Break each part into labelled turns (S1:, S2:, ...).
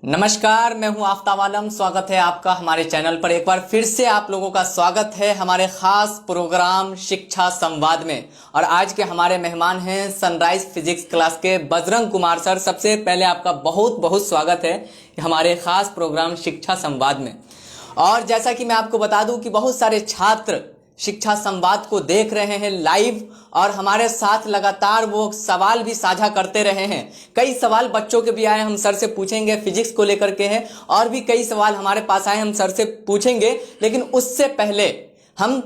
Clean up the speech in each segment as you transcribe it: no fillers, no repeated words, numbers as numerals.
S1: नमस्कार, मैं हूं आफ्ताब आलम। स्वागत है आपका हमारे चैनल पर। एक बार फिर से आप लोगों का स्वागत है हमारे खास प्रोग्राम शिक्षा संवाद में। और आज के हमारे मेहमान हैं सनराइज फिजिक्स क्लास के बजरंग कुमार सर। सबसे पहले आपका बहुत बहुत स्वागत है हमारे खास प्रोग्राम शिक्षा संवाद में। और जैसा कि मैं आपको बता दूं कि बहुत सारे छात्र शिक्षा संवाद को देख रहे हैं लाइव, और हमारे साथ लगातार वो सवाल भी साझा करते रहे हैं। कई सवाल बच्चों के भी आए, हम सर से पूछेंगे, फिजिक्स को लेकर के हैं। और भी कई सवाल हमारे पास आए, हम सर से पूछेंगे। लेकिन उससे पहले हम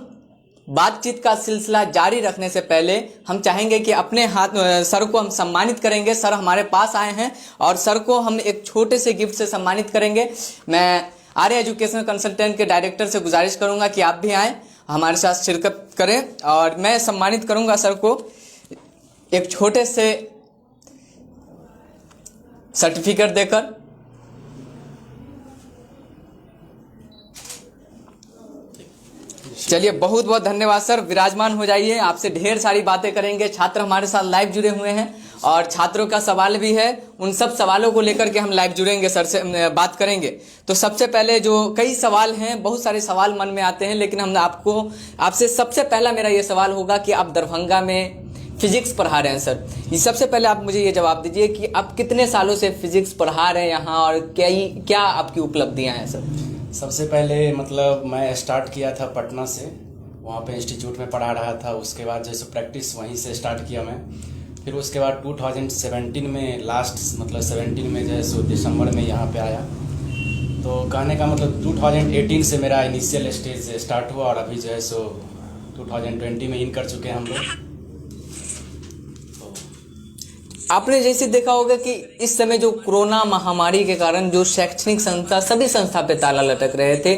S1: बातचीत का सिलसिला जारी रखने से पहले हम चाहेंगे कि अपने हाथ सर को हम सम्मानित करेंगे। सर हमारे पास आए हैं और सर को हम एक छोटे से गिफ्ट से सम्मानित करेंगे। मैं आर्य एजुकेशनल कंसल्टेंट के डायरेक्टर से गुजारिश करूंगा कि आप भी आएँ, हमारे साथ शिरकत करें। और मैं सम्मानित करूंगा सर को एक छोटे से सर्टिफिकेट देकर। चलिए, बहुत बहुत धन्यवाद सर। विराजमान हो जाइए, आपसे ढेर सारी बातें करेंगे। छात्र हमारे साथ लाइव जुड़े हुए हैं और छात्रों का सवाल भी है, उन सब सवालों को लेकर के हम लाइव जुड़ेंगे, सर से बात करेंगे। तो सबसे पहले जो कई सवाल हैं, बहुत सारे सवाल मन में आते हैं, लेकिन हम आपसे सबसे पहला मेरा ये सवाल होगा कि आप दरभंगा में फिजिक्स पढ़ा रहे हैं सर। ये सबसे पहले आप मुझे ये जवाब दीजिए कि आप कितने सालों से फिजिक्स पढ़ा रहे हैं यहाँ, और क्या आपकी उपलब्धियाँ हैं सर?
S2: सबसे पहले मतलब मैं स्टार्ट किया था पटना से, वहाँ पे इंस्टीट्यूट में पढ़ा रहा था। उसके बाद जैसे प्रैक्टिस वहीं से स्टार्ट किया मैं। फिर उसके बाद 2017 में लास्ट मतलब 17 में जो है सो दिसंबर में यहाँ पे आया। तो कहने का मतलब 2018 से मेरा इनिशियल स्टेज स्टार्ट हुआ, और अभी जो है सो 2020 में इन कर चुके हैं हम लोग।
S1: आपने जैसे देखा होगा कि इस समय जो कोरोना महामारी के कारण जो शैक्षणिक संस्था, सभी संस्था पे ताला लटक रहे थे,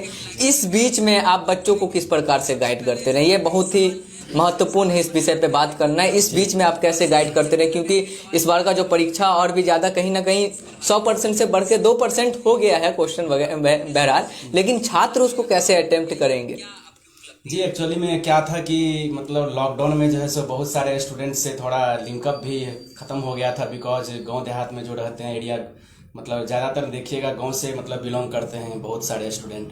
S1: इस बीच में आप बच्चों को किस प्रकार से गाइड करते रहे? ये बहुत ही महत्वपूर्ण है, इस विषय पे बात करना है। इस बीच में आप कैसे गाइड करते रहे? क्योंकि इस बार का जो परीक्षा और भी ज़्यादा कहीं ना कहीं 100% से बढ़ के 2% हो गया है क्वेश्चन बहरहाल, लेकिन छात्र उसको कैसे अटेम्प्ट करेंगे?
S2: जी एक्चुअली में क्या था कि मतलब लॉकडाउन में जो है सो बहुत सारे स्टूडेंट्स से थोड़ा लिंकअप भी ख़त्म हो गया था। बिकॉज गांव देहात में जो रहते हैं एरिया, मतलब ज़्यादातर देखिएगा गांव से मतलब बिलोंग करते हैं बहुत सारे स्टूडेंट।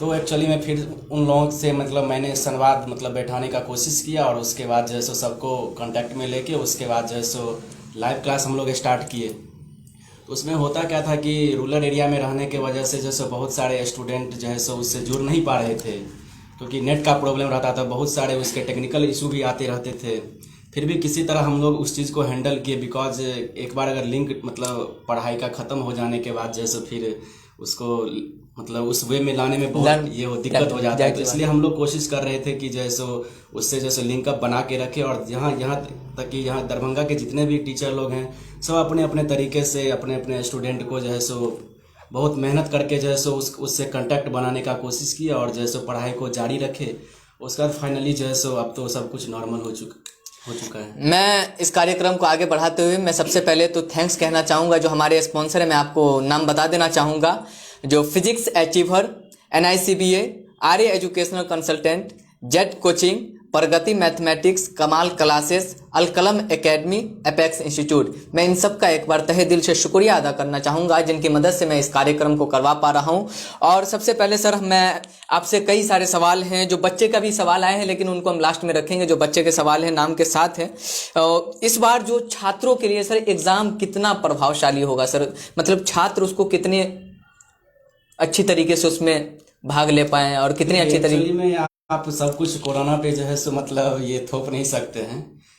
S2: तो एक्चुअली में फिर उन लोगों से मतलब मैंने संवाद मतलब बैठाने का कोशिश किया, और उसके बाद जो है सो सबको कांटेक्ट में लेके उसके बाद जो है सो लाइव क्लास हम लोग स्टार्ट किए। तो उसमें होता क्या था कि रूरल एरिया में रहने के वजह से जो है सो बहुत सारे स्टूडेंट जो है सो उससे जुड़ नहीं पा रहे थे, क्योंकि नेट का प्रॉब्लम रहता था, बहुत सारे उसके टेक्निकल इशू भी आते रहते थे। फिर भी किसी तरह हम लोग उस चीज़ को हैंडल किए। बिकॉज एक बार अगर लिंक मतलब पढ़ाई का ख़त्म हो जाने के बाद जैसे फिर उसको मतलब उस वे में लाने में बहुत दिक्कत हो जाता है। तो इसलिए हम लोग कोशिश कर रहे थे कि जैसे उससे जैसे लिंकअप बना के रखे। और यहाँ तक कि यहाँ दरभंगा के जितने भी टीचर लोग हैं, सब अपने अपने तरीके से अपने अपने स्टूडेंट को जो है सो बहुत मेहनत करके जो है सो उससे कांटेक्ट बनाने का कोशिश किया, और जो है सो पढ़ाई को जारी रखे। उसके बाद फाइनली जो है सो अब तो सब कुछ नॉर्मल हो चुका है।
S1: मैं इस कार्यक्रम को आगे बढ़ाते हुए मैं सबसे पहले तो थैंक्स कहना चाहूँगा जो हमारे स्पॉन्सर है। मैं आपको नाम बता देना चाहूँगा, जो फिजिक्स अचीवर, NICBA, आर्य educational consultant, jet coaching, Pragati mathematics, कमाल classes, Alkalam academy, apex institute. मैं इन सब का एक बार तहे दिल से शुक्रिया अदा करना चाहूँगा, जिनकी मदद से मैं इस कार्यक्रम को करवा पा रहा हूँ। और सबसे पहले सर, मैं आपसे कई सारे सवाल हैं, जो बच्चे का भी सवाल आए हैं, लेकिन उनको हम लास्ट में रखेंगे। जो बच्चे के सवाल हैं नाम के साथ हैं। इस बार जो छात्रों के लिए सर एग्ज़ाम कितना प्रभावशाली होगा सर? मतलब छात्र उसको कितने अच्छी तरीके से उसमें भाग ले पाएँ और कितनी अच्छी तरीके
S2: में आप सब कुछ कोरोना पे जो है सो मतलब ये थोप नहीं सकते हैं।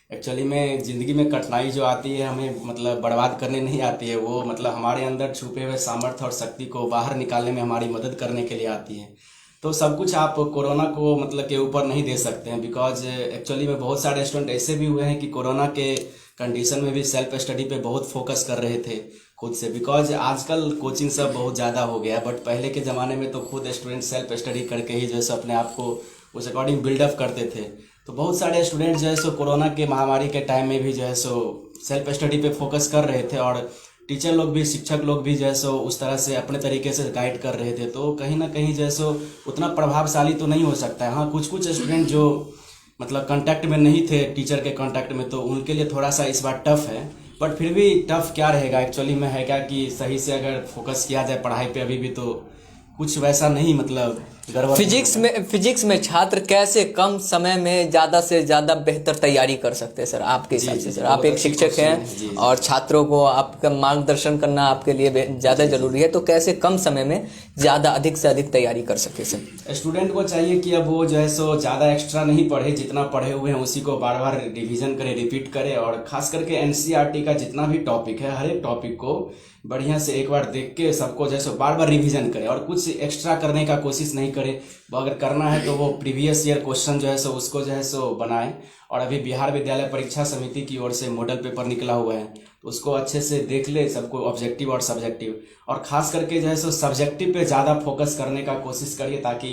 S2: एक्चुअली में ज़िंदगी में कठिनाई जो आती है हमें मतलब बर्बाद करने नहीं आती है, वो मतलब हमारे अंदर छुपे हुए सामर्थ्य और शक्ति को बाहर निकालने में हमारी मदद करने के लिए आती है। तो सब कुछ आप कोरोना को मतलब के ऊपर नहीं दे सकते हैं। बिकॉज एक्चुअली में बहुत सारे स्टूडेंट ऐसे भी हुए हैं कि कोरोना के कंडीशन में भी सेल्फ स्टडी पे बहुत फोकस कर रहे थे खुद से। बिकॉज आजकल कोचिंग सब बहुत ज़्यादा हो गया है, बट पहले के ज़माने में तो खुद स्टूडेंट सेल्फ स्टडी करके ही जैसे अपने आप को उस अकॉर्डिंग बिल्डअप करते थे। तो बहुत सारे स्टूडेंट जो है सो कोरोना के महामारी के टाइम में भी जो है सो सेल्फ स्टडी पे फोकस कर रहे थे, और टीचर लोग भी, शिक्षक लोग भी जो है सो उस तरह से अपने तरीके से गाइड कर रहे थे। तो कहीं ना कहीं जो है सो उतना प्रभावशाली तो नहीं हो सकता है। हाँ, कुछ स्टूडेंट जो मतलब कांटेक्ट में नहीं थे टीचर के कांटेक्ट में, तो उनके लिए थोड़ा सा इस बार टफ है। बट फिर भी टफ क्या रहेगा एक्चुअली में है क्या कि सही से अगर फोकस किया जाए पढ़ाई पे अभी भी तो कुछ वैसा नहीं मतलब गड़बड़
S1: फिजिक्स में छात्र कैसे कम समय में ज्यादा से ज्यादा बेहतर तैयारी कर सकते हैं सर आपके हिसाब से? सर आप एक शिक्षक हैं और छात्रों को आपका मार्गदर्शन करना आपके लिए ज्यादा जरूरी है, तो कैसे कम समय में ज्यादा अधिक से अधिक तैयारी कर सके सर?
S2: स्टूडेंट को चाहिए कि अब वो जो है सो ज़्यादा एक्स्ट्रा नहीं पढ़े, जितना पढ़े हुए हैं उसी को बार बार रिवीजन करे, रिपीट करे, और खास करके एनसीईआरटी का जितना भी टॉपिक है हर एक टॉपिक को बढ़िया से एक बार देख के सबको जैसे बार बार रिवीजन करे और कुछ एक्स्ट्रा करने का कोशिश नहीं करे। वो अगर करना है तो वो प्रीवियस ईयर क्वेश्चन जो है सो उसको जो है सो बनाए। और अभी बिहार विद्यालय परीक्षा समिति की ओर से मॉडल पेपर निकला हुआ है तो उसको अच्छे से देख ले, सबको ऑब्जेक्टिव और सब्जेक्टिव, और खास करके जो है सो सब्जेक्टिव पे ज़्यादा फोकस करने का कोशिश करिए ताकि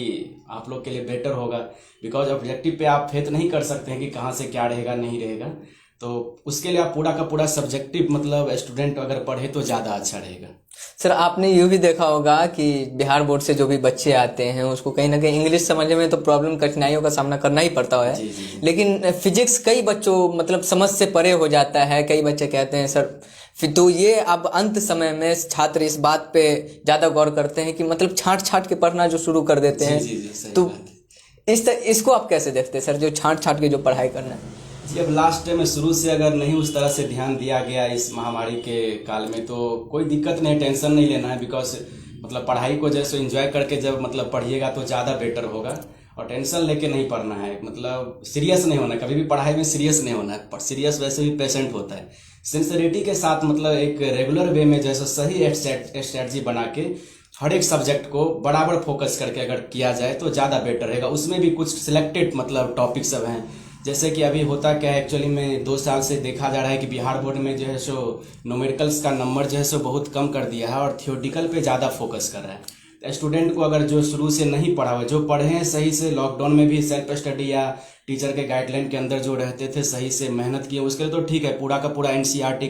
S2: आप लोग के लिए बेटर होगा। बिकॉज ऑब्जेक्टिव पे आप फेथ नहीं कर सकते हैं कि कहाँ से क्या रहेगा नहीं रहेगा, तो उसके लिए आप पूरा का पूरा सब्जेक्टिव मतलब स्टूडेंट अगर पढ़े तो ज़्यादा अच्छा रहेगा।
S1: सर आपने यूँ भी देखा होगा कि बिहार बोर्ड से जो भी बच्चे आते हैं उसको कहीं ना कहीं इंग्लिश समझने में तो प्रॉब्लम कठिनाइयों का सामना करना ही पड़ता है।
S2: जी।
S1: लेकिन फिजिक्स कई बच्चों मतलब समझ से परे हो जाता है। कई बच्चे कहते हैं सर फिर तो ये अब अंत समय में छात्र इस बात पे ज़्यादा गौर करते हैं कि मतलब छांट के पढ़ना जो शुरू कर देते हैं।
S2: सही
S1: तो
S2: बात है।
S1: इसको आप कैसे देखते हैं सर, जो छांट के जो पढ़ाई करना है?
S2: जी, अब लास्ट में शुरू से अगर नहीं उस तरह से ध्यान दिया गया इस महामारी के काल में तो कोई दिक्कत नहीं, टेंशन नहीं लेना है। बिकॉज मतलब पढ़ाई को जैसे एंजॉय करके जब मतलब पढ़िएगा तो ज़्यादा बेटर होगा, और टेंशन लेके नहीं पढ़ना है, मतलब सीरियस नहीं होना है, कभी भी पढ़ाई में सीरियस नहीं होना है। सीरियस वैसे भी पेशेंट होता है। सिंसियरिटी के साथ मतलब एक रेगुलर वे में जैसे सही स्ट्रेटजी बना के हर एक सब्जेक्ट को बराबर फोकस करके अगर किया जाए तो ज़्यादा बेटर रहेगा। उसमें भी कुछ सिलेक्टेड मतलब टॉपिक सब हैं, जैसे कि अभी होता क्या है एक्चुअली में 2 साल से देखा जा रहा है कि बिहार बोर्ड में जो है सो न्यूमेरिकल्स का नंबर जो है सो बहुत कम कर दिया है और थियोरटिकल पे ज़्यादा फोकस कर रहा है। तो स्टूडेंट को अगर जो शुरू से नहीं पढ़ा हुआ, जो पढ़े हैं सही से, लॉकडाउन में भी सेल्फ स्टडी या टीचर के गाइडलाइन के अंदर जो रहते थे सही से मेहनत किए, उसके लिए तो ठीक है। पूरा का पूरा एनसीईआरटी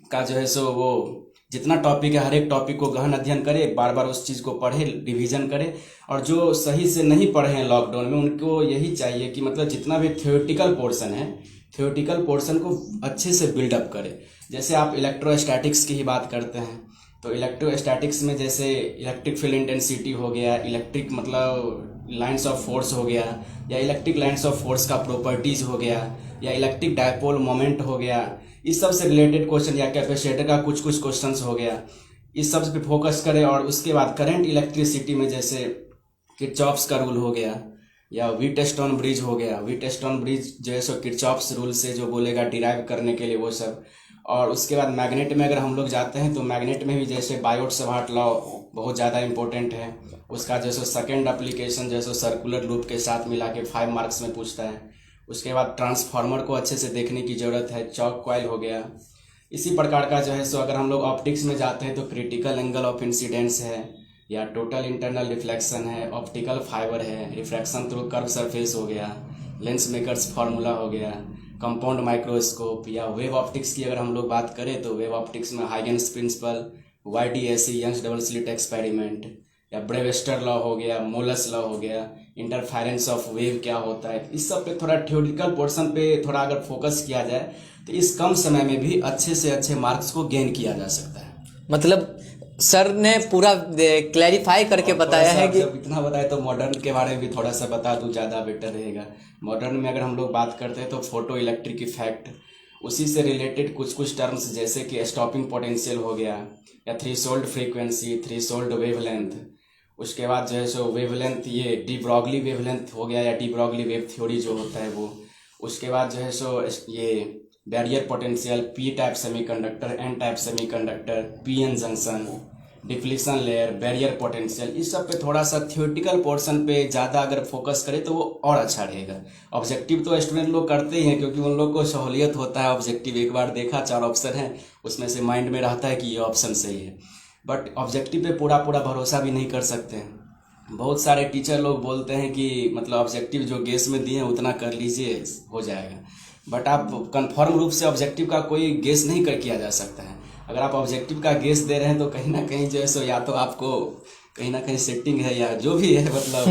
S2: का जो है सो वो जितना टॉपिक है हर एक टॉपिक को गहन अध्ययन करे, बार बार उस चीज़ को पढ़े, रिवीजन करे। और जो सही से नहीं पढ़े हैं लॉकडाउन में उनको यही चाहिए कि मतलब जितना भी थियोरटिकल पोर्शन है थियोरटिकल पोर्शन को अच्छे से बिल्डअप करे। जैसे आप इलेक्ट्रोस्टैटिक्स की ही बात करते हैं तो इलेक्ट्रोस्टैटिक्स में जैसे इलेक्ट्रिक फील्ड इंटेंसिटी हो गया, इलेक्ट्रिक मतलब लाइंस ऑफ फोर्स हो गया, या इलेक्ट्रिक लाइंस ऑफ फोर्स का प्रॉपर्टीज हो गया, या इलेक्ट्रिक डायपोल मोमेंट हो गया, इस सब से रिलेटेड क्वेश्चन, या कैपेसिटर का कुछ क्वेश्चंस हो गया, इस सब पे फोकस करें। और उसके बाद करंट इलेक्ट्रिसिटी में जैसे किरचॉफ्स का रूल हो गया या व्हीटस्टोन ब्रिज हो गया, व्हीटस्टोन ब्रिज जो है सो किरचॉफ्स रूल से जो बोलेगा डिराइव करने के लिए वो सब। और उसके बाद मैग्नेट में अगर हम लोग जाते हैं तो मैग्नेट में भी जैसे बायोट-सवार्ट लॉ बहुत ज़्यादा इंपॉर्टेंट है। उसका जैसे सेकंड एप्लीकेशन जैसे सर्कुलर लूप के साथ मिला के 5 मार्क्स में पूछता है। उसके बाद ट्रांसफार्मर को अच्छे से देखने की ज़रूरत है, चॉक कॉइल हो गया। इसी प्रकार का जो है सो अगर हम लोग ऑप्टिक्स में जाते हैं तो क्रिटिकल एंगल ऑफ इंसिडेंस है, या टोटल इंटरनल रिफ्लेक्शन है, ऑप्टिकल फाइबर है, रिफ्रैक्शन थ्रू कर्व सरफेस हो गया, लेंस मेकर्स फार्मूला हो गया, कंपाउंड माइक्रोस्कोप, या वेव ऑप्टिक्स की अगर हम लोग बात करें तो वेव ऑप्टिक्स में Huygens principle, YDAC Young's double slit experiment, या ब्रेवेस्टर लॉ हो गया, मोलस लॉ हो गया, इंटरफेरेंस ऑफ वेव क्या होता है। इस सब पे थोड़ा थ्योरेटिकल पोर्शन पे थोड़ा अगर फोकस किया जाए तो इस कम समय में भी अच्छे से अच्छे मार्क्स को गेन किया जा सकता है।
S1: मतलब सर ने पूरा क्लैरिफाई करके बताया है कि
S2: जब इतना बताया तो मॉडर्न के बारे में भी थोड़ा सा बता दूं, ज़्यादा बेटर रहेगा। मॉडर्न में अगर हम लोग बात करते हैं तो फोटो इलेक्ट्रिक इफेक्ट, उसी से रिलेटेड कुछ टर्म्स जैसे कि स्टॉपिंग पोटेंशियल हो गया, या थ्रेशोल्ड फ्रीक्वेंसी, थ्रेशोल्ड वेवलेंथ। उसके बाद जो है सो वेवलेंथ, ये डी ब्रॉगली वेवलेंथ हो गया, या डी ब्रॉगली वेव थ्योरी जो होता है वो। उसके बाद जो है सो ये barrier potential, P type semiconductor, N type semiconductor, PN junction, deflection layer, barrier potential, इस सब पे थोड़ा सा थियोरेटिकल पोर्शन पे ज़्यादा अगर फोकस करें तो वो और अच्छा रहेगा। ऑब्जेक्टिव तो स्टूडेंट लोग करते ही हैं क्योंकि उन लोग को सहूलियत होता है। ऑब्जेक्टिव एक बार देखा 4 ऑप्शन है उसमें से माइंड में रहता है कि ये ऑप्शन सही है, बट ऑब्जेक्टिव पे पूरा भरोसा भी नहीं कर सकते हैं। बहुत सारे टीचर लोग बोलते हैं कि मतलब ऑब्जेक्टिव जो गेस में दिए हैं उतना कर लीजिए हो जाएगा, बट आप कन्फर्म रूप से ऑब्जेक्टिव का कोई गेस नहीं किया जा सकता है। अगर आप ऑब्जेक्टिव का गेस दे रहे हैं तो कहीं ना कहीं जो है सो या तो आपको कहीं ना कहीं सेटिंग है या जो भी है मतलब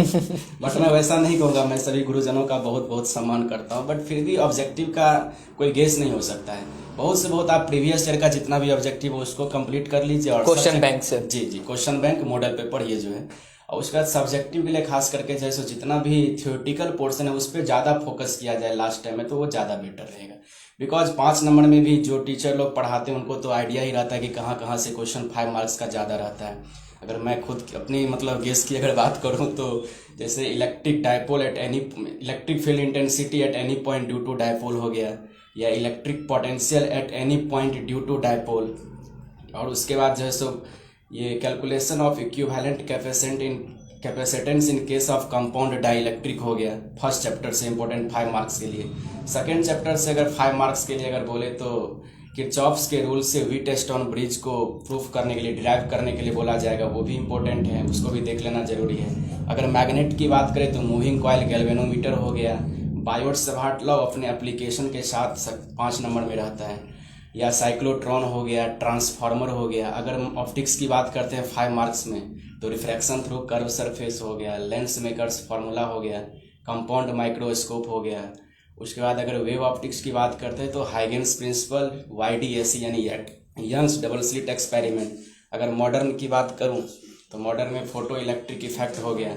S2: बट मैं वैसा नहीं कहूँगा। मैं सभी गुरुजनों का बहुत बहुत सम्मान करता हूँ, बट फिर भी ऑब्जेक्टिव का कोई गेस नहीं हो सकता है। बहुत से बहुत आप प्रीवियस ईयर का जितना भी ऑब्जेक्टिव हो उसको कंप्लीट कर लीजिए और
S1: क्वेश्चन बैंक से,
S2: जी जी, क्वेश्चन बैंक मॉडल पेपर ये जो है, और उसके बाद सब्जेक्टिव के लिए खास करके जैसे जितना भी थियोरेटिकल पोर्शन है उस पर ज़्यादा फोकस किया जाए लास्ट टाइम में, तो वो ज़्यादा बेटर रहेगा। बिकॉज 5 नंबर में भी जो टीचर लोग पढ़ाते हैं उनको तो आइडिया ही रहता है कि कहाँ कहाँ से क्वेश्चन 5 मार्क्स का ज़्यादा रहता है। अगर मैं खुद अपनी मतलब गेस की अगर बात करूँ तो जैसे electric dipole at any electric field intensity at any point due to dipole हो गया, या electric potential at any point due to dipole, और उसके बाद जो है सो ये calculation of equivalent capacitance in case of compound dielectric हो गया। फर्स्ट चैप्टर से इंपॉर्टेंट 5 मार्क्स के लिए। सेकेंड चैप्टर से अगर 5 मार्क्स के लिए अगर बोले तो किरचॉफ्स के रूल से वी टेस्ट ऑन ब्रिज को प्रूफ करने के लिए, डिराइव करने के लिए बोला जाएगा, वो भी इंपॉर्टेंट है, उसको भी देख लेना जरूरी है। अगर मैग्नेट की बात करें तो मूविंग कॉइल गैल्वेनोमीटर हो गया। बायोट सभाट लॉ अपने एप्लीकेशन के साथ 5 नंबर में रहता है, या साइक्लोट्रॉन हो गया, ट्रांसफार्मर हो गया। अगर हम ऑप्टिक्स की बात करते हैं 5 मार्क्स में तो रिफ्रैक्शन थ्रू कर्व सरफेस हो गया, लेंस मेकर्स फार्मूला हो गया, कंपाउंड माइक्रोस्कोप हो गया। उसके बाद अगर वेव ऑप्टिक्स की बात करते हैं तो हाइगेन्स प्रिंसिपल, YDAC यानी यंग्स डबल स्लिट एक्सपेरिमेंट। अगर मॉडर्न की बात करूं तो मॉडर्न में फोटो इलेक्ट्रिक इफेक्ट हो गया।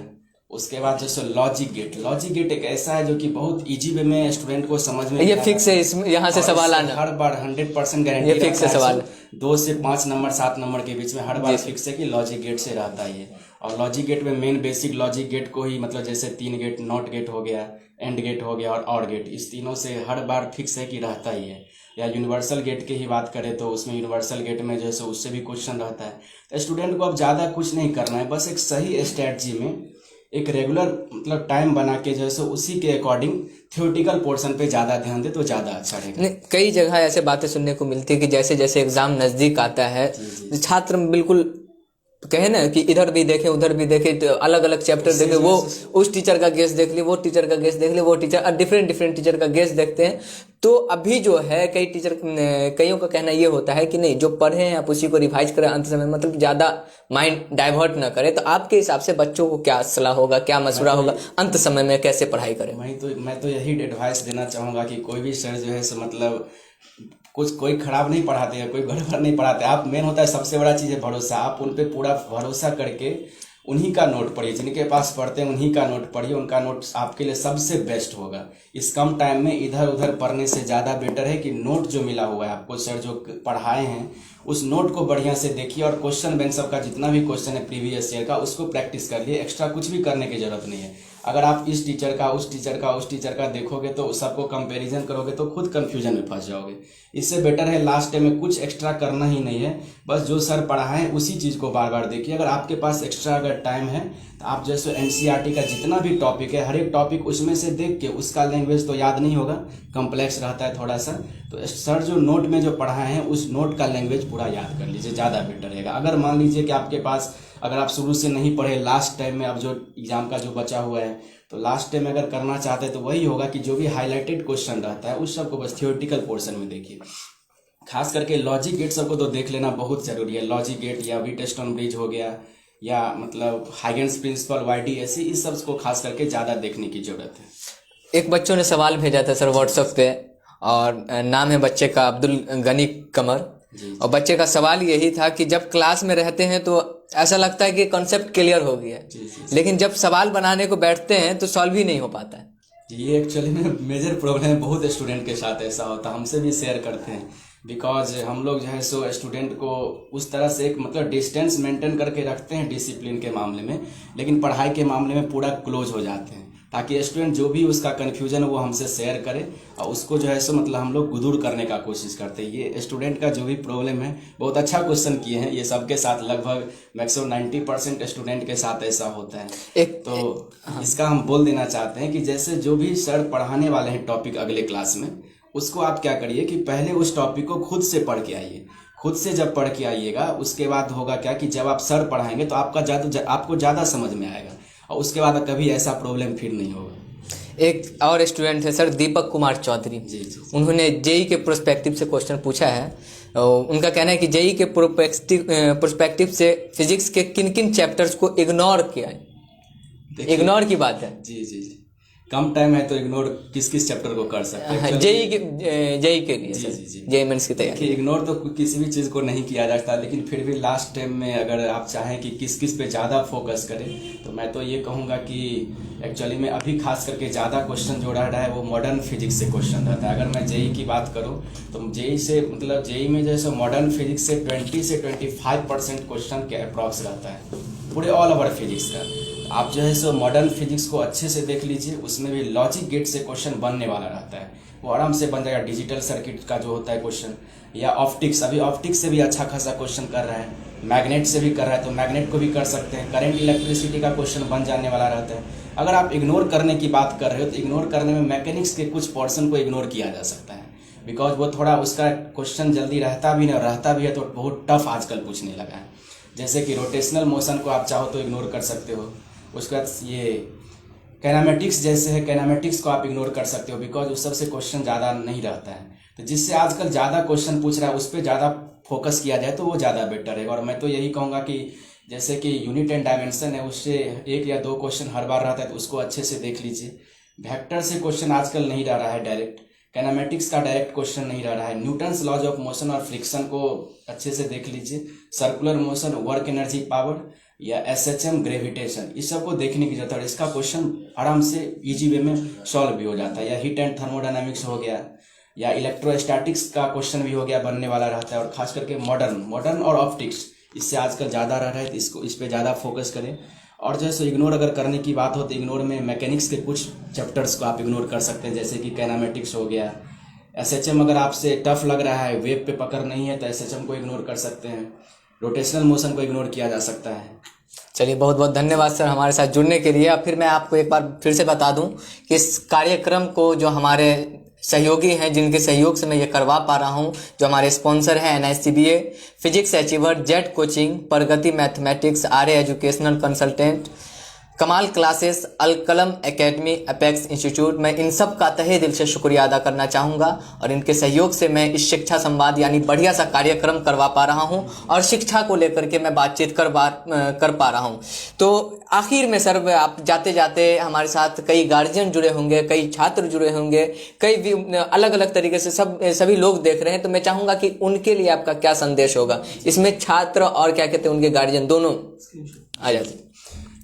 S2: उसके बाद जैसे लॉजिक गेट एक ऐसा है जो कि बहुत इजी वे में स्टूडेंट को समझ में,
S1: ये फिक्स है, इसमें यहाँ से सवाल आना
S2: हर बार 100% गारंटी,
S1: ये फिक्स है सवाल,
S2: 2 से 5 नंबर 7 नंबर के बीच में हर बार फिक्स है कि लॉजिक गेट से रहता है ये। और लॉजिक गेट में मेन बेसिक लॉजिक गेट को ही मतलब जैसे 3 गेट, नॉट गेट हो गया, एंड गेट हो गया और ऑर गेट, इस तीनों से हर बार फिक्स है कि रहता ही है। या यूनिवर्सल गेट की ही बात करें तो उसमें यूनिवर्सल गेट में जैसे उससे भी क्वेश्चन रहता है। तो स्टूडेंट को अब ज़्यादा कुछ नहीं करना है, बस एक सही स्ट्रैटेजी में एक रेगुलर मतलब टाइम बना के जैसे उसी के अकॉर्डिंग थ्योरेटिकल पोर्शन पे ज़्यादा ध्यान दे तो ज़्यादा अच्छा रहेगा।
S1: कई जगह ऐसे बातें सुनने को मिलती है कि जैसे जैसे एग्जाम नज़दीक आता है छात्र बिल्कुल कहे ना कि इधर भी देखे उधर भी देखे, तो अलग अलग चैप्टर देखे, वो उस टीचर का गेस देख ले, वो टीचर का गेस देख ले, वो टीचर डिफरेंट टीचर का गेस देखते हैं। तो अभी जो है कईयों का कहना ये होता है कि नहीं, जो पढ़े हैं आप उसी को रिवाइज करें अंत समय, मतलब ज़्यादा माइंड डाइवर्ट ना करें। तो आपके हिसाब से बच्चों को क्या सलाह होगा, क्या मशवरा होगा, अंत समय में कैसे पढ़ाई करें?
S2: मैं तो यही एडवाइस देना चाहूँगा कि कोई भी सर जो है सो मतलब कोई खराब नहीं पढ़ाते हैं, कोई गड़बड़ नहीं पढ़ाते। आप मेन होता है सबसे बड़ा चीज़ है भरोसा। आप उन पे पूरा भरोसा करके उन्हीं का नोट पढ़िए, जिनके पास पढ़ते हैं उन्हीं का नोट पढ़िए, उनका नोट आपके लिए सबसे बेस्ट होगा। इस कम टाइम में इधर उधर पढ़ने से ज़्यादा बेटर है कि नोट जो मिला हुआ है आपको, सर जो पढ़ाए हैं उस नोट को बढ़िया से देखिए, और क्वेश्चन बैंक सबका जितना भी क्वेश्चन है प्रीवियस ईयर का उसको प्रैक्टिस कर लिए। एक्स्ट्रा कुछ भी करने की जरूरत नहीं है। अगर आप इस टीचर का उस टीचर का देखोगे तो सबको कंपैरिजन करोगे तो खुद कंफ्यूजन में फंस जाओगे। इससे बेटर है लास्ट टाइम में कुछ एक्स्ट्रा करना ही नहीं है, बस जो सर पढ़ाए हैं उसी चीज़ को बार बार देखिए। अगर आपके पास एक्स्ट्रा अगर टाइम है तो आप जैसे NCERT का जितना भी टॉपिक है हर एक टॉपिक उसमें से देख के, उसका लैंग्वेज तो याद नहीं होगा, कॉम्प्लेक्स रहता है थोड़ा सा, तो सर जो नोट में जो पढ़ाए हैं उस नोट का लैंग्वेज पूरा याद कर लीजिए, ज़्यादा बेटर रहेगा। अगर मान लीजिए कि आपके पास अगर आप शुरू से नहीं पढ़े, लास्ट टाइम में अब जो एग्जाम का जो बचा हुआ है तो लास्ट टाइम अगर करना चाहते हैं तो वही होगा कि जो भी हाईलाइटेड क्वेश्चन रहता है उस सबको बस थियोरेटिकल पोर्शन में देखिए। खास करके लॉजिक गेट सबको तो देख लेना बहुत जरूरी है। लॉजिक गेट या वी टेस्ट ऑन ब्रिज हो गया, या मतलब हाइगेन्स प्रिंसिपल, YDAC, इस सब को खास करके ज़्यादा देखने की जरूरत है।
S1: एक बच्चों ने सवाल भेजा था सर व्हाट्सएप पे, और नाम है बच्चे का अब्दुल गनी कमर, और बच्चे का सवाल यही था कि जब क्लास में रहते हैं तो ऐसा लगता है कि कॉन्सेप्ट क्लियर हो गया है, लेकिन जब सवाल बनाने को बैठते हैं तो सॉल्व ही नहीं हो पाता है।
S2: ये एक्चुअली में मेजर प्रॉब्लम है, बहुत स्टूडेंट के साथ ऐसा होता है, हमसे भी शेयर करते हैं। बिकॉज हम लोग जो है सो स्टूडेंट को उस तरह से एक मतलब डिस्टेंस मेंटेन करके रखते हैं डिसिप्लिन के मामले में, लेकिन पढ़ाई के मामले में पूरा क्लोज हो जाते हैं, ताकि स्टूडेंट जो भी उसका कन्फ्यूजन है वो हमसे शेयर करे और उसको जो है सो मतलब हम लोग दूर करने का कोशिश करते हैं। ये स्टूडेंट का जो भी प्रॉब्लम है, बहुत अच्छा क्वेश्चन किए हैं, ये सबके साथ लगभग मैक्सिमम 90% स्टूडेंट के साथ ऐसा होता है। तो इसका हम बोल देना चाहते हैं कि जैसे जो भी सर पढ़ाने वाले हैं टॉपिक अगले क्लास में, उसको आप क्या करिए कि पहले उस टॉपिक को खुद से पढ़ के आइए। खुद से जब पढ़ के आइएगा उसके बाद होगा क्या कि जब आप सर पढ़ाएंगे तो आपको ज़्यादा समझ में आएगा, और उसके बाद कभी ऐसा प्रॉब्लम फिर नहीं होगा।
S1: एक और स्टूडेंट है सर दीपक कुमार चौधरी,
S2: जी।
S1: उन्होंने जेई के प्रोस्पेक्टिव से क्वेश्चन पूछा है उनका कहना है कि जेई के प्रोस्पेक्टिव से फिजिक्स के किन किन चैप्टर्स को इग्नोर किया है। इग्नोर की बात है।
S2: जी कम टाइम है तो इग्नोर किस किस चैप्टर को कर सकते हैं?
S1: जेई के लिए
S2: जी
S1: सर,
S2: जी जी
S1: जेई मेंस की तैयारी।
S2: इग्नोर तो किसी भी चीज़ को नहीं किया जाता, लेकिन फिर भी लास्ट टाइम में अगर आप चाहें कि किस किस पे ज़्यादा फोकस करें तो मैं तो ये कहूँगा कि एक्चुअली में अभी खास करके ज़्यादा क्वेश्चन जो रहा है वो मॉडर्न फिजिक्स से क्वेश्चन रहता है। अगर मैं जेई की बात करूँ तो जेई से मतलब जेई में जैसे मॉडर्न फिजिक्स से 20 से 25% क्वेश्चन के अप्रॉक्स रहता है पूरे ऑल ओवर फिजिक्स का। आप जो है सो मॉडर्न फिजिक्स को अच्छे से देख लीजिए, उसमें भी लॉजिक गेट से क्वेश्चन बनने वाला रहता है, वो आराम से बन जाएगा। डिजिटल सर्किट का जो होता है क्वेश्चन, या ऑप्टिक्स, अभी ऑप्टिक्स से भी अच्छा खासा क्वेश्चन कर रहा है, मैग्नेट से भी कर रहा है तो मैग्नेट को भी कर सकते हैं। करंट इलेक्ट्रिसिटी का क्वेश्चन बन जाने वाला रहता है। अगर आप इग्नोर करने की बात कर रहे हो तो इग्नोर करने में मैकेनिक्स के कुछ पोर्शन को इग्नोर किया जा सकता है, बिकॉज वो थोड़ा उसका क्वेश्चन जल्दी रहता भी नहीं, रहता भी है तो बहुत टफ आजकल पूछने लगा है। जैसे कि रोटेशनल मोशन को आप चाहो तो इग्नोर कर सकते हो। उसके बाद ये काइनेमेटिक्स जैसे है, काइनेमेटिक्स को आप इग्नोर कर सकते हो बिकॉज उस सबसे क्वेश्चन ज़्यादा नहीं रहता है। तो जिससे आजकल ज़्यादा क्वेश्चन पूछ रहा है उस पर ज़्यादा फोकस किया जाए तो वो ज़्यादा बेटर है। और मैं तो यही कहूँगा कि जैसे कि यूनिट एंड डायमेंशन है, उससे 1 या 2 क्वेश्चन हर बार रहता है तो उसको अच्छे से देख लीजिए। वेक्टर से क्वेश्चन आजकल नहीं रह रहा है डायरेक्ट, काइनेमेटिक्स का डायरेक्ट क्वेश्चन नहीं रह रहा है। न्यूटन्स लॉज ऑफ मोशन और फ्रिक्शन को अच्छे से देख लीजिए। Circular motion, work energy power या एसएचएम, ग्रेविटेशन, इस सब को देखने की जरूरत है। इसका क्वेश्चन आराम से इजी वे में सॉल्व भी हो जाता है। या हीट एंड थर्मोडायनामिक्स हो गया, या इलेक्ट्रोस्टैटिक्स का क्वेश्चन भी हो गया, बनने वाला रहता है। और खास करके मॉडर्न और ऑप्टिक्स, इससे आजकल ज़्यादा रह रहा है तो इस पर ज़्यादा फोकस करें। और जैसे इग्नोर अगर करने की बात हो तो इग्नोर में मैकेनिक्स के कुछ चैप्टर्स को आप इग्नोर कर सकते हैं, जैसे कि काइनेमेटिक्स हो गया। एसएचएम अगर आपसे टफ लग रहा है, वेब पे पकड़ नहीं है तो एसएचएम को इग्नोर कर सकते हैं। रोटेशनल मोशन को इग्नोर किया जा सकता है।
S1: चलिए, बहुत बहुत धन्यवाद सर हमारे साथ जुड़ने के लिए। अब फिर मैं आपको एक बार फिर से बता दूं कि इस कार्यक्रम को जो हमारे सहयोगी हैं, जिनके सहयोग से मैं ये करवा पा रहा हूं, जो हमारे स्पॉन्सर हैं NICBA, physics achiever, jet coaching, Pragati mathematics, Arya educational consultant, Kamal classes, Alkalam academy, apex institute, मैं इन सब का तहे दिल से शुक्रिया अदा करना चाहूँगा। और इनके सहयोग से मैं इस शिक्षा संवाद यानी बढ़िया सा कार्यक्रम करवा पा रहा हूँ और शिक्षा को लेकर के मैं बातचीत कर पा रहा हूँ। तो आखिर में सर, आप जाते जाते हमारे साथ कई गार्जियन जुड़े होंगे, कई छात्र जुड़े होंगे, कई अलग अलग तरीके से सभी लोग देख रहे हैं, तो मैं चाहूँगा कि उनके लिए आपका क्या संदेश होगा इसमें? छात्र और क्या कहते हैं उनके गार्जियन दोनों आ जाते हैं।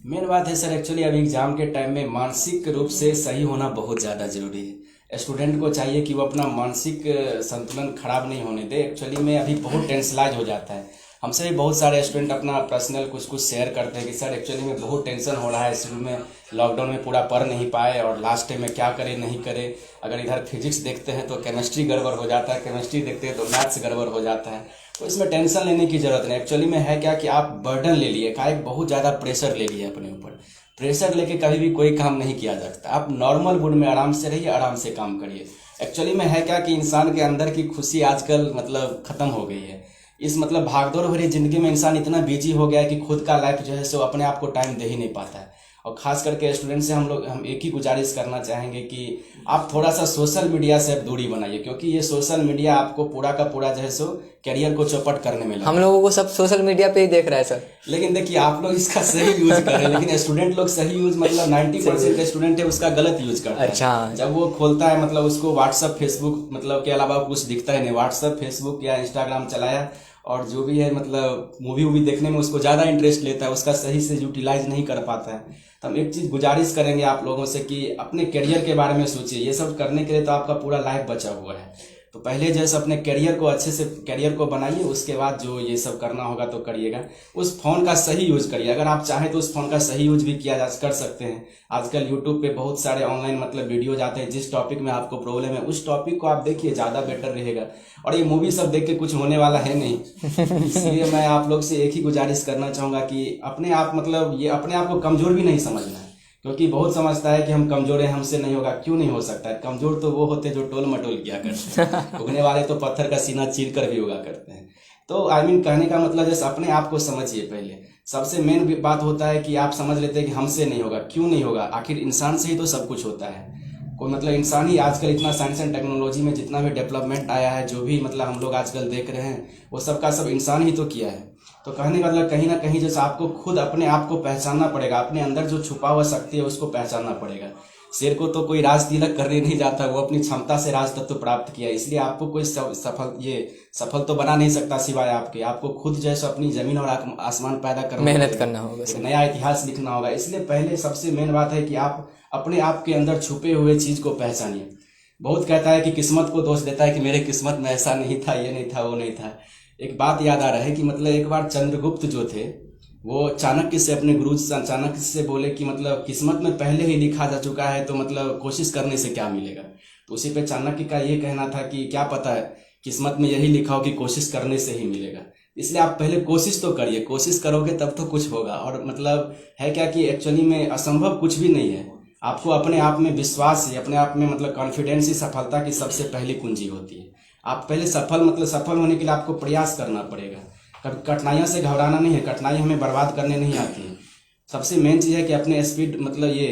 S2: मेन बात है सर, एक्चुअली अभी एग्जाम के टाइम में मानसिक रूप से सही होना बहुत ज़्यादा जरूरी है। स्टूडेंट को चाहिए कि वो अपना मानसिक संतुलन खराब नहीं होने दे। एक्चुअली में अभी बहुत टेंशनाइज हो जाता है। हमसे भी बहुत सारे स्टूडेंट अपना पर्सनल कुछ शेयर करते हैं कि सर एक्चुअली में बहुत टेंशन हो रहा है, शुरू में लॉकडाउन में पूरा पढ़ नहीं पाए और लास्ट टाइम में क्या करें नहीं करें। अगर इधर फिजिक्स देखते हैं तो केमिस्ट्री गड़बड़ हो जाता है, केमिस्ट्री देखते हैं तो मैथ्स गड़बड़ हो जाता है। तो इसमें टेंशन लेने की जरूरत नहीं। एक्चुअली में है क्या कि आप बर्डन ले लिए, का एक बहुत ज़्यादा प्रेशर ले लिए अपने ऊपर। प्रेशर लेके कभी भी कोई काम नहीं किया जा सकता। आप नॉर्मल मूड में आराम से रहिए, आराम से काम करिए। एक्चुअली में है क्या कि इंसान के अंदर की खुशी आजकल मतलब खत्म हो गई है। इस मतलब भागदौड़ भरी जिंदगी में इंसान इतना बिजी हो गया है कि खुद का लाइफ जो है सो अपने आप को टाइम दे ही नहीं पाता है। और खास करके स्टूडेंट से हम एक ही गुजारिश करना चाहेंगे कि आप थोड़ा सा सोशल मीडिया से दूरी बनाइए, क्योंकि ये सोशल मीडिया आपको पूरा का पूरा जो है सो करियर को चौपट करने में लगा।
S1: हम लोगों को सब सोशल मीडिया पे ही देख रहा है सर।
S2: लेकिन देखिए, आप लोग इसका सही यूज कर रहे हैं, लेकिन स्टूडेंट लोग सही यूज मतलब 90% स्टूडेंट है उसका गलत यूज करता है।
S1: अच्छा,
S2: जब वो खोलता है मतलब उसको व्हाट्सअप फेसबुक मतलब के अलावा कुछ दिखता ही नहीं। व्हाट्सअप फेसबुक या इंस्टाग्राम चलाया और जो भी है मतलब मूवी वूवी देखने में उसको ज़्यादा इंटरेस्ट लेता है, उसका सही से यूटिलाइज नहीं कर पाता है। तो हम एक चीज़ गुजारिश करेंगे आप लोगों से कि अपने करियर के बारे में सोचिए। ये सब करने के लिए तो आपका पूरा लाइफ बचा हुआ है। तो पहले जैसे अपने करियर को अच्छे से करियर को बनाइए, उसके बाद जो ये सब करना होगा तो करिएगा। उस फोन का सही यूज करिए। अगर आप चाहें तो उस फोन का सही यूज भी कर सकते हैं। आजकल यूट्यूब पे बहुत सारे ऑनलाइन मतलब वीडियो जाते हैं। जिस टॉपिक में आपको प्रॉब्लम है उस टॉपिक को आप देखिए, ज़्यादा बेटर रहेगा। और ये मूवी सब देख के कुछ होने वाला है नहीं। इसलिए मैं आप लोग से एक ही गुजारिश करना चाहूँगा कि अपने आप मतलब ये अपने आप को कमज़ोर भी नहीं समझना है, क्योंकि बहुत समझता है कि हम कमजोर हैं, हमसे नहीं होगा। क्यों नहीं हो सकता है? कमजोर तो वो होते हैं जो टोल मटोल किया करते हैं। उगने वाले तो पत्थर का सीना चीर कर भी उगा करते हैं। तो कहने का मतलब जैसे अपने आप को समझिए। पहले सबसे मेन बात होता है कि आप समझ लेते हैं कि हमसे नहीं होगा। क्यों नहीं होगा? आखिर इंसान से ही तो सब कुछ होता है। कोई मतलब इंसान ही आजकल इतना साइंस एंड टेक्नोलॉजी में जितना भी डेवलपमेंट आया है, जो भी मतलब हम लोग आजकल देख रहे हैं, वो सब का सब इंसान ही तो किया है। तो कहने का मतलब कहीं ना कहीं जैसे आपको खुद अपने आप को पहचानना पड़ेगा, अपने अंदर जो छुपा हुआ शक्ति है उसको पहचानना पड़ेगा। शेर को तो कोई राज तिलक करने नहीं जाता, वो अपनी क्षमता से राज तत्व प्राप्त किया, इसलिए आपको कोई सफल तो बना नहीं सकता सिवाय आपके। आपको खुद जैसे अपनी जमीन और आसमान पैदा करना,
S1: मेहनत करना होगा,
S2: एक नया इतिहास लिखना होगा। इसलिए पहले सबसे मेन बात है कि आप अपने आप के अंदर छुपे हुए चीज को पहचानिए। बहुत कहता है कि किस्मत को दोष देता है कि मेरे किस्मत में ऐसा नहीं था, ये नहीं था, वो नहीं था। एक बात याद आ रहा है कि मतलब एक बार चंद्रगुप्त जो थे वो चाणक्य से, अपने गुरु चाणक्य से बोले कि मतलब किस्मत में पहले ही लिखा जा चुका है, तो मतलब कोशिश करने से क्या मिलेगा। तो उसी पे चाणक्य का ये कहना था कि क्या पता है किस्मत में यही लिखा हो कि कोशिश करने से ही मिलेगा। इसलिए आप पहले कोशिश तो करिए, कोशिश करोगे तब तो कुछ होगा। और मतलब है क्या कि एक्चुअली में असंभव कुछ भी नहीं है। आपको अपने आप में विश्वास ही, अपने आप में मतलब कॉन्फिडेंस ही सफलता की सबसे पहली कुंजी होती है। आप पहले सफल होने के लिए आपको प्रयास करना पड़ेगा। कठिनाइयों से घबराना नहीं है, कठिनाई हमें बर्बाद करने नहीं आती है। सबसे मेन चीज है कि अपने स्पीड मतलब ये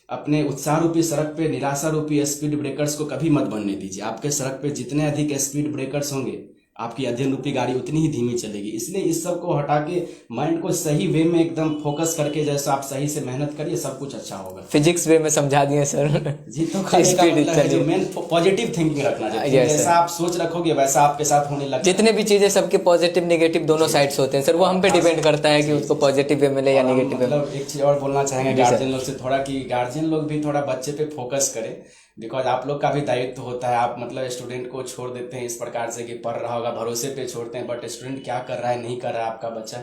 S2: अपने उत्साह रूपी सड़क पे निराशा रूपी स्पीड ब्रेकर्स को कभी मत बनने दीजिए। आपके सड़क पे जितने अधिक स्पीड ब्रेकर्स होंगे, आपकी अध्ययन रूपी गाड़ी उतनी ही धीमी चलेगी। इसलिए इस सब को हटा के माइंड को सही वे में एकदम फोकस करके जैसा आप सही से मेहनत करिए, सब कुछ अच्छा होगा।
S1: फिजिक्स वे में समझा दिए सर
S2: जी। तो कहने का मतलब है जो मेन पॉजिटिव थिंकिंग रखना चाहिए। जैसा आप सोच रखोगे वैसा आपके साथ होने लगेगा।
S1: जितने भी चीजें सबके पॉजिटिव नेगेटिव दोनों साइड्स होते हैं सर, वो हम पे डिपेंड करता है कि उसको पॉजिटिव वे मिले या नेगेटिव वे।
S2: मतलब एक चीज और बोलना चाहेंगे गार्जियन लोग से थोड़ा, कि गार्जियन लोग भी थोड़ा बच्चे पे फोकस करें। बिकॉज आप लोग का भी दायित्व होता है। आप मतलब स्टूडेंट को छोड़ देते हैं इस प्रकार से कि पढ़ रहा होगा, भरोसे पे छोड़ते हैं, बट स्टूडेंट क्या कर रहा है नहीं कर रहा है आपका बच्चा।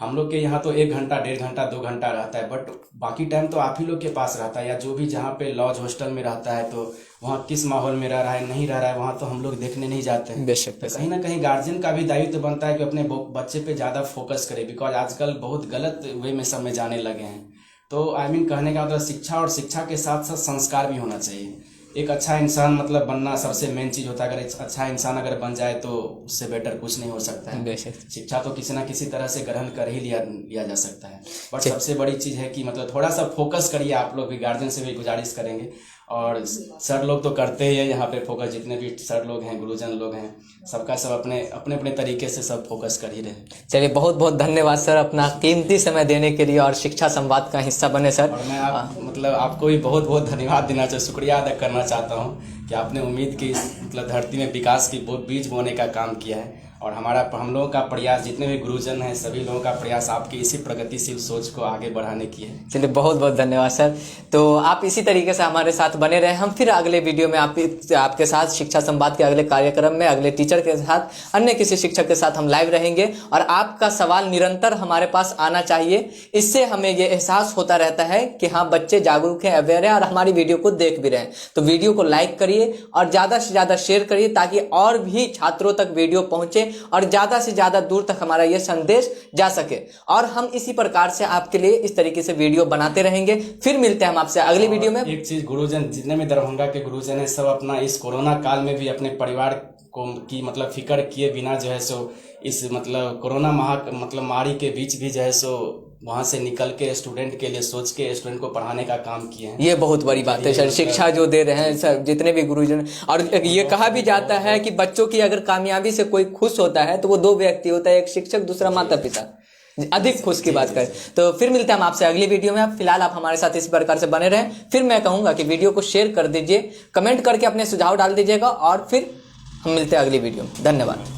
S2: हम लोग के यहाँ तो 1 घंटा 1.5 घंटा 2 घंटा रहता है, बट बाकी टाइम तो आप ही लोग के पास रहता है, या जो भी जहाँ पे लॉज हॉस्टल में रहता है तो वहाँ किस माहौल में रह रहा है नहीं रह रहा है, वहाँ तो हम लोग देखने नहीं जाते हैं।
S1: बेशक
S2: तो कहीं ना कहीं गार्जियन का भी दायित्व बनता है कि अपने बच्चे पे ज्यादा फोकस करे। बिकॉज आजकल बहुत गलत वे में सब में जाने लगे हैं। तो कहने का मतलब शिक्षा, और शिक्षा के साथ साथ संस्कार भी होना चाहिए। एक अच्छा इंसान मतलब बनना सबसे मेन चीज होता है। अगर एक अच्छा इंसान अगर बन जाए तो उससे बेटर कुछ नहीं हो सकता है। शिक्षा तो किसी ना किसी तरह से ग्रहण कर ही लिया जा सकता है, बट सबसे बड़ी चीज है कि मतलब थोड़ा सा फोकस करिए। आप लोग भी गार्जियन से भी गुजारिश करेंगे, और सर लोग तो करते ही है यहाँ पे फोकस, जितने भी सर लोग हैं, गुरुजन लोग हैं, सबका सब अपने अपने तरीके से सब फोकस कर ही रहे।
S1: चलिए, बहुत बहुत धन्यवाद सर अपना कीमती समय देने के लिए और शिक्षा संवाद का हिस्सा बने सर।
S2: और मैं मतलब आपको भी बहुत बहुत धन्यवाद देना चाहिए, शुक्रिया अदा करना चाहता हूँ कि आपने उम्मीद की मतलब धरती में विकास की बीज बोने का काम किया है। और हम लोगों का प्रयास, जितने भी गुरुजन हैं सभी लोगों का प्रयास आपकी इसी प्रगतिशील सोच को आगे बढ़ाने की है।
S1: चलिए, बहुत बहुत धन्यवाद सर। तो आप इसी तरीके से हमारे साथ बने रहे। हम फिर अगले वीडियो में आपके साथ शिक्षा संवाद के अगले कार्यक्रम में अगले टीचर के साथ, अन्य किसी शिक्षक के साथ हम लाइव रहेंगे। और आपका सवाल निरंतर हमारे पास आना चाहिए। इससे हमें ये एहसास होता रहता है कि हाँ, बच्चे जागरूक हैं, अवेयर हैं और हमारी वीडियो को देख भी रहे हैं। तो वीडियो को लाइक करिए और ज़्यादा से ज़्यादा शेयर करिए, ताकि और भी छात्रों तक वीडियो पहुँचे और ज़्यादा से ज़्यादा दूर तक हमारा ये संदेश जा सके। और हम इसी प्रकार से आपके लिए इस तरीके से वीडियो बनाते रहेंगे। फिर मिलते हैं हम आपसे अगली वीडियो में।
S2: एक चीज, गुरुजन जितने भी दरभंगा के गुरुजन है, सब अपना इस कोरोना काल में भी अपने परिवार को की मतलब फिक्र किए बिना जो है सो इस मतलब कोरोना महामारी के बीच भी जो है सो वहां से निकल के स्टूडेंट के लिए सोच के स्टूडेंट को पढ़ाने का काम किए हैं।
S1: ये बहुत बड़ी बात है सर, शिक्षा जो दे रहे हैं सर जितने भी गुरुजन। और ये कहा भी जाता है कि बच्चों की अगर कामयाबी से कोई खुश होता है तो वो 2 व्यक्ति होता है, एक शिक्षक, दूसरा माता पिता। अधिक खुश की बात करें तो फिर मिलते हैं हम आपसे अगली वीडियो में। अब फिलहाल आप हमारे साथ इस प्रकार से बने रहें। फिर मैं कहूंगा कि वीडियो को शेयर कर दीजिए, कमेंट करके अपने सुझाव डाल दीजिएगा, और फिर हम मिलते हैं अगली वीडियो में। धन्यवाद।